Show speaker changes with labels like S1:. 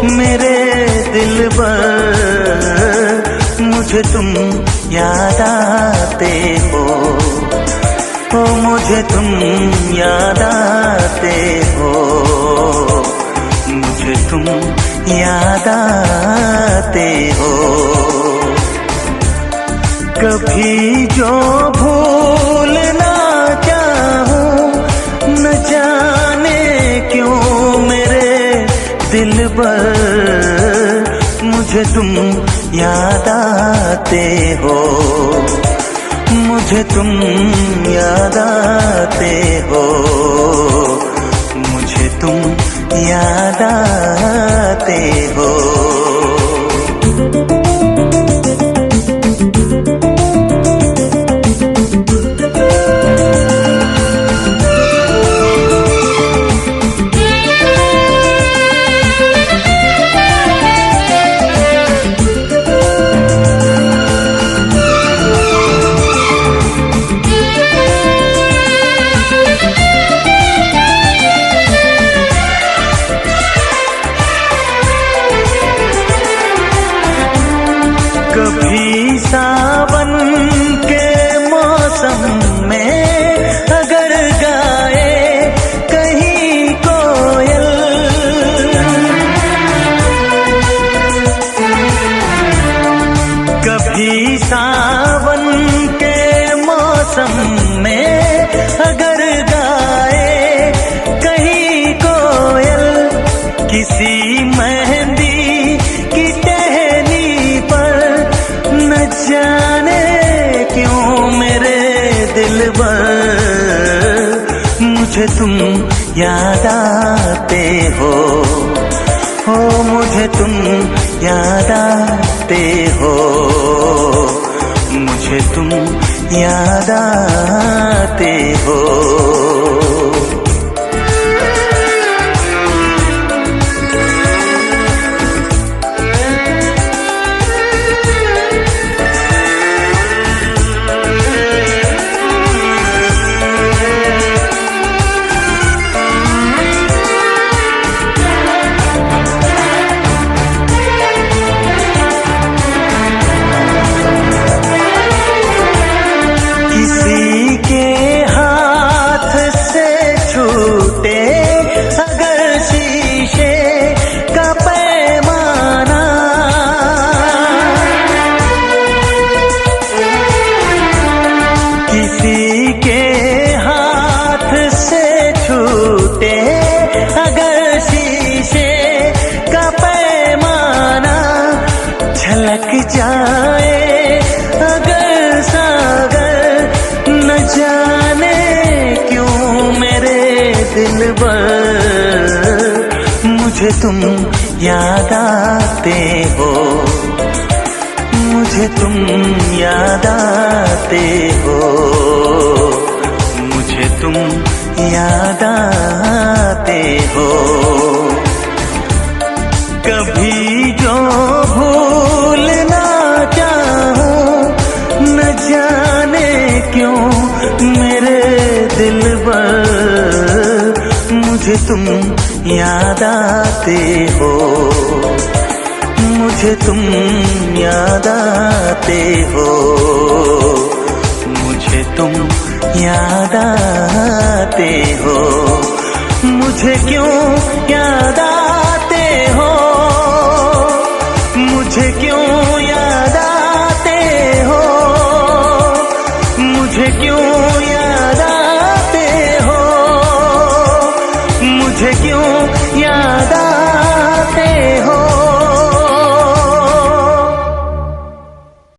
S1: मेरे दिलबर, मुझे तुम याद आते हो। ओ मुझे तुम याद आते हो, मुझे तुम याद आते हो। कभी जो भूल ना चाहूं, न जाने क्यों मेरे दिलबर, मुझे तुम याद आते हो। मुझे तुम याद आते हो, मुझे तुम याद आते हो। कभी सावन के मौसम में अगर गाए कहीं कोयल, कभी सावन के मौसम में अगर गाए कहीं कोयल, किसी मेहंदी की टहनी पर, न जाने क्यों मेरे दिलबर, मुझे तुम याद आते हो। ओ मुझे तुम याद आते हो, मुझे तुम याद आते हो। किसी के हाथ से छूटे अगर शीशे का पैमाना, किसी के हाथ से छूटे अगर शीशे का पैमाना, झलक जाए अगर सागर, न जाने क्यों मेरे दिलबर, मुझे तुम याद आते हो। मुझे तुम याद आते हो, मुझे तुम याद आते हो। कभी जो भूल ना चाहूं, न जाने क्यों मेरे दिलबर, मुझे तुम याद आते हो। मुझे तुम याद आते हो, मुझे तुम याद आते हो। मुझे क्यों याद